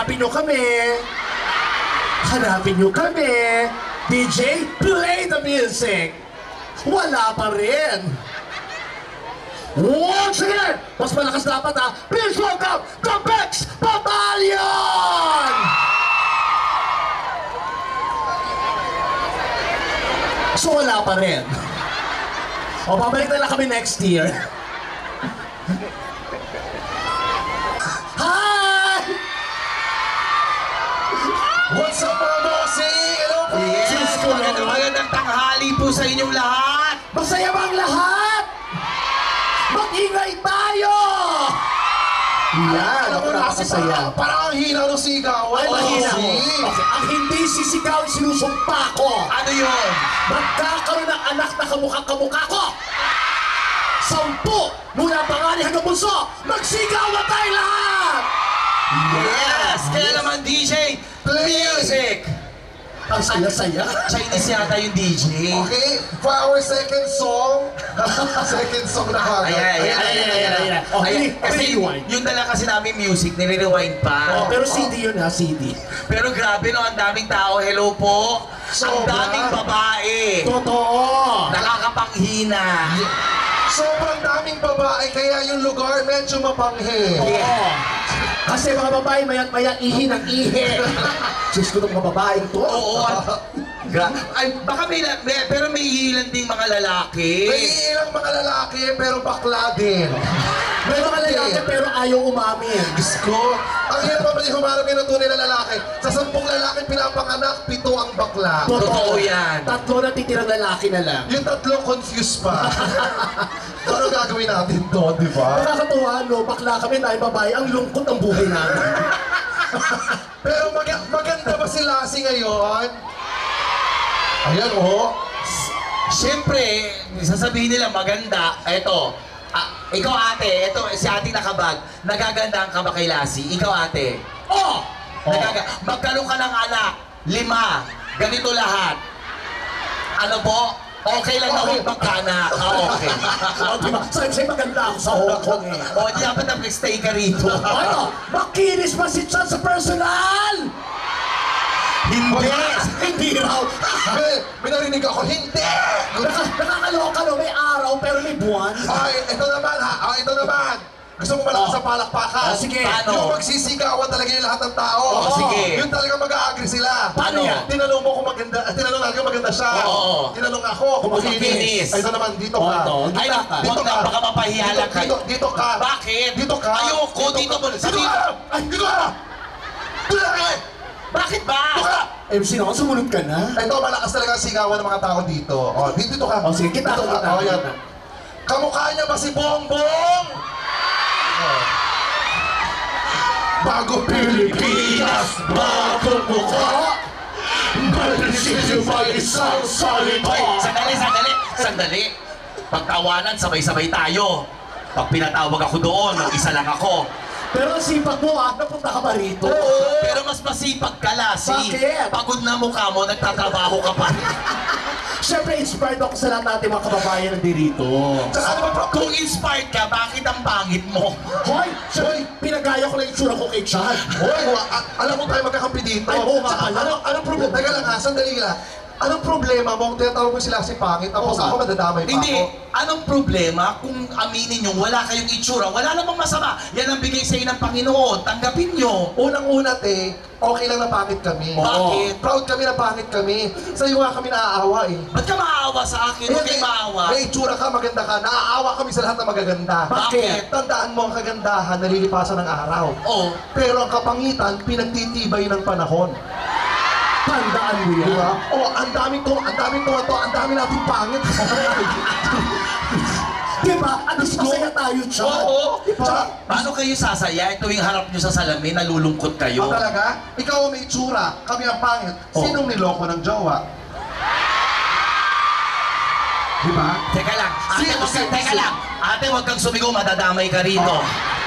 hanapin nyo kami. Hanapin nyo kami. DJ, play the music. Wala pa rin. Once again, mas malakas dapat ha. Please welcome the Bex Battalion! So wala pa rin. O, babalik na lang kami next year. Hi! What's up mga bossing? Hello po! Yes! Magandang tanghali po sa inyong lahat! Masaya ba ang lahat? Mag-ingay tayo! Yan, ako nakakasaya. Parang ang hina ng sigaw. Ay, mahina mo. bossing. Okay, ang hindi sisigaw, sinusumpa ko. Ano yun? Magkakaroon ng anak na kamukha-kamukha ko. 10 mula pangali hanggang bunso. Magsigaw na tayo lahat! Yes! Kaya naman DJ, music! Ang saya-saya. Chinese yata yung DJ. Okay, for our second song. Second song na kagad. Ayan. Okay, Kasi rewind. yung dala kasi namin music, nire-rewind pa. Pero CD yun ha, CD. Pero grabe no, ang daming tao. Hello po. Ang Sobra. daming babae. Totoo. Nakakapanghina. Sobrang daming babae, kaya yung lugar medyo mapanghe. Oo. Kasi mga babae, mayat-maya ihi ng ihi. Diyos ko ng mga babaeng to. Oo. Ay, baka pero may ilan ding mga lalaki. May ilang mga lalaki, pero bakla din. May mga lalaki pero ayaw umamin. Diyos ko, ang hirap pa pala humarap ng tunay na lalaki. Sa 10 lalaki pinapanganak, 7 ang bakla. Totoo yan. 3 na titirang lalaki na lang. Yung 3 confused pa. Ano gagawin natin doon, di ba? Nakakatuwa, no? Bakla kami, tayo babae, ang lungkot ng buhay namin. Pero maganda ba si Lassie ngayon? Ayan, oh. Siyempre, sasabihin nila maganda. Eto, ikaw ate, eto si ate nakabag. Nagagandaan ka ba kay Lassie? Ikaw ate. Oh! Magkaroon ka ng anak. 5. Ganito lahat. Ano po? Okay lang na huwag magkaanak. Okay. O, diba? Sa'yo maganda ako sa Hong Kong eh. O, di dapat nag-stay ka rito. Ano? Makinis ba si Chan sa personal? Hindi! Hindi raw. May narinig ako, hindi! Nakakaloka no, may araw pero may buwan. Ay, ito naman ha. Ito naman. Gusto mo malakas sa palakpakan? Sige. Paano? Yung magsisigawan talaga yung lahat ng tao. Oo, sige. Yung talaga mag-a-agree sila. Paano yan? Tinanong mo kung maganda, tinanong natin kung maganda siya. Oo. Tinanong ako kung Kung makinis. Ay, ito naman, dito ka. Ay, huwag na, baka mapahiyalan ka. Dito ka. Bakit? Dito ka. Ayoko, dito mo. Dito ka! Ay, dito ka! Dito ka! Bakit ba? Dito ka! Eh, sino ka? Sumunod ka na? Ito, malakas talaga ang sigawan ng mga tao dito. O, dito ka. O, sige, kita. Dito ka. O, yan. Kamukha niya ba si Bongbong? Bago Pilipinas, bago mukha, balisip ba isang salita? Hoy, sandali. Pagtawanan, sabay-sabay tayo. Pag pinatawag ako doon, isa lang ako. Pero ang sipag mo napunta ka ba rito? Pero mas masipag ka, Lassie. Bakit? Pagod na mukha mo, nagtatrabaho ka pa. Siyempre, inspired ako sa lahat natin mga kababayan na dirito. Tsaka ano ba, Kung inspired ka, bakit ang pangit mo? Hoy! Siyempre, pinagaya ko lang yung tsura ko kay Chad. Hoy, alam mo tayo magkakampi dito. Ay, oo nga Tsaka, pala. anong problema? Teka lang ha, sandali lang. Anong problema mo kung tinatawag mo sila si Pangit tapos Oo nga. ako madadamay pa Hindi. ako? Anong problema kung aminin nyo wala kayong itsura? Wala namang masama. Yan ang bigay sa inyo ng Panginoon. Tanggapin nyo. Unang-una, okay lang na pangit kami. Oo. Bakit? Proud kami na pangit kami. Sa'yo nga kami naaawa eh. Ba't ka maawa sa akin? Huwag kayo maawa. May itsura ka, maganda ka. Naaawa kami sa lahat na magaganda. Bakit? Tandaan mo ang kagandahan, nalilipasan ng araw. Oh, Pero ang kapangitan, pinagtitibay ng panahon. Tandaan mo yan. Di ba? Ang daming to, ang dami nating pangit. Di ba? Masaya tayo, Chad. oo. Diba? Paano kayo sasaya? Ito yung harap nyo sa salamin, nalulungkot kayo. Talaga? Ikaw ang may itsura, kami ang pangit. Oh. Sinong niloko ng jowa? Di ba? Teka lang. Sino? Teka lang. Ate, huwag kang sumigaw, madadamay ka rito.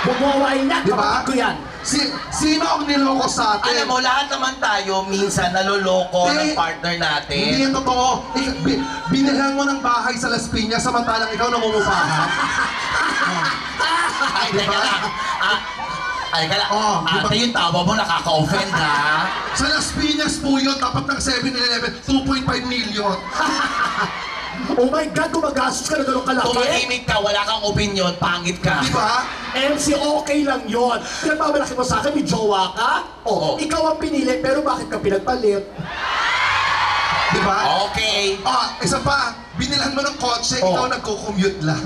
Huwag mo hawain yan, Di ba? kapatid ko yan. Sino ang niloko sa atin? Alam mo, lahat naman tayo minsan naloloko ng partner natin. Hindi yan totoo. Binilhan mo ng bahay sa Las Piñas samantalang ikaw namumupahan. Ay, teka lang. Ay, kala, Oh, di ba- ate, yung tawa mo nakaka-offend, ha? Sa Las Piñas po yun, tapat ng 7-Eleven, 2.5 million. Oh my God, gumagastos ka na gano'ng kalaki. Tumahimik ka, wala kang opinion, pangit ka. Di ba? MC, okay lang yun. Pinagmamalaki mo sa akin, may jowa ka? Oo. Ikaw ang pinili, pero bakit ka pinagpalit? Di ba? Okay. Isa pa, binilan mo ng kotse, Oh. ikaw nagko-commute lang.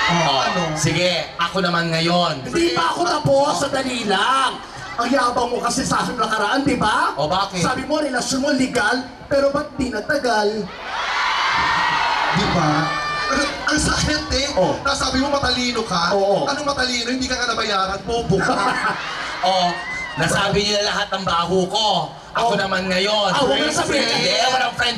Oh, ano? sige, ako naman ngayon. Hindi pa ako tapos, sandali lang. Ang yabang mo kasi sa aking nakaraan, di ba? O, bakit? Sabi mo, relasyon mo legal, pero ba't di nagtagal? Di ba? Ang sakit eh. Oh. Tapos sabi mo matalino ka. Oo. Anong matalino? Hindi ka nga nabayaran. Bobo ka. Oh, nasabi nila lahat ng baho ko. Ako Oh. naman ngayon. Ah, huwag mo na sabihin. Hindi, walang friend.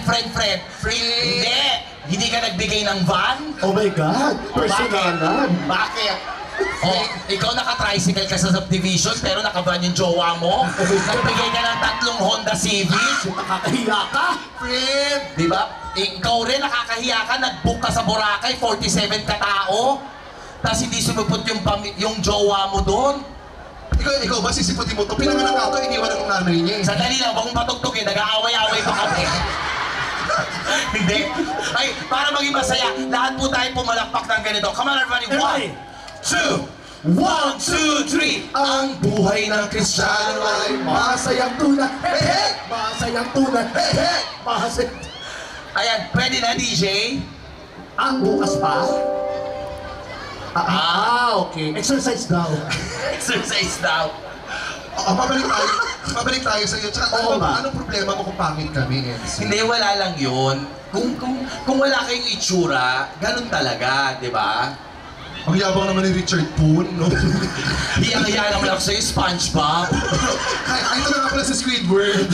Hindi. Hindi ka nagbigay ng van? Oh my God, personalan. Bakit? Oh, ikaw naka-tricycle ka sa subdivision pero naka-van yung jowa mo? Nagbigay ka ng 3 Honda Civic? Nakakahiya ka. Friend! Di ba? Ikaw rin nakakahiya ka, nag-book ka sa Boracay, 47 ka tao. Tapos hindi sumupot yung jowa mo doon. Ikaw ba sisiputin mo to? Pinanganak ka to, iniwan ng nanay niya eh. Sandali lang, huwag mong patugtugin, nag-aaway-aaway pa kami. Hindi. Ay, para maging masaya, lahat po tayo pumalakpak ng ganito. Come on everybody, 1, 2, 1, 2, 3. Ang buhay ng Kristiyano ay Masayang tunay. Hey, hey! Masayang tunay. Hey, hey! Masayang... Ayan, pwede na DJ? Ang bukas pa? Okay. Exercise daw. Exercise daw. Pabalik tayo sa iyo. Tsaka Oo nga. anong problema mo kung pangit kami, Enzi? Hindi, wala lang yun. Kung wala kayong itsura, ganun talaga, di ba? Ang yabang naman ni Richard Poon, no? Hiyang-hiya naman ako sa'yo, SpongeBob. Ay, ito na nga pala si Squidward.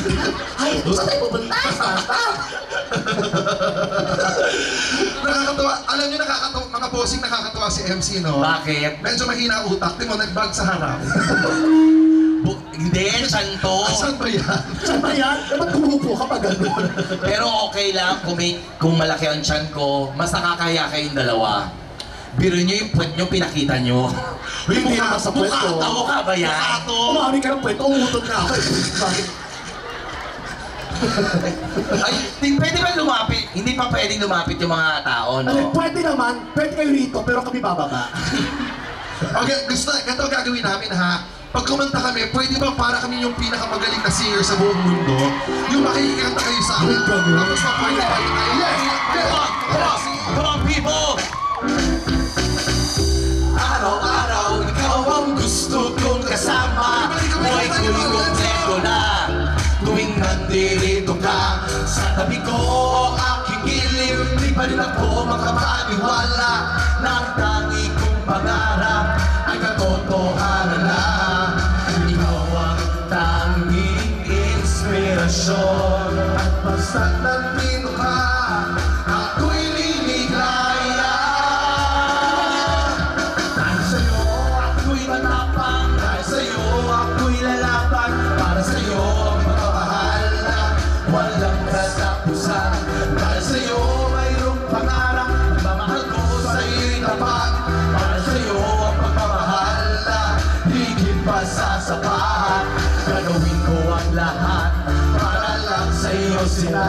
Ay, saan tayo pupunta? Nakakatawa. Alam niyo, nakakatawa. Mga bossing nakakatawa si MC, no? Bakit? Medyo mahina utak. Di mo, nag-bag sa harap. Hindi, santo. Asan ba yan? Saan ba yan? Ba't kumupo ka pa ganun? Pero okay lang kung malaki ang tiyan ko, mas nakakahiya kayong dalawa. Biro nyo yung puwet nyo, pinakita nyo. Uy, hindi naman sa kwento. Mukha ka ba yan? Umami ka ng kwento, umutot na ako. Bakit? Ay, pwede ba lumapit? Hindi pa pwedeng lumapit yung mga tao, Ano, no? pwede naman, pwede kayo rito, pero kami bababa. Okay, ganito gagawin namin, ha? Pag kumanta kami, pwede ba para kami yung pinakamagaling na singer sa buong mundo? Yung makikikanta kayo sa akin, tapos mapwede tayo tayo. Yes! Come on, people! Araw-araw, ikaw ang gusto kong kasama. Buhay ko'y kompleto na. Tuwing nandito ka sa tabi ko, aking giliw. Di pa rin ako makapaniwala na ang tangi kong pangarap ay katotohanan na. Ikaw ang tanging inspirasyon. At basta't nandito ka, ako'y liligaya. Dahil sa'yo, ako'y matapang. Dahil sa'yo, ako'y lalaban. Para sa'yo, ang pagmamahal na walang katapusan. Dahil sa'yo, mayroong pangarap. Pagmamahal ko sa'yo'y tapat. Para sa'yo, ang pagmamahal na higit pa sa sapat. Gagawin ko ang lahat para lang sa'yo sila.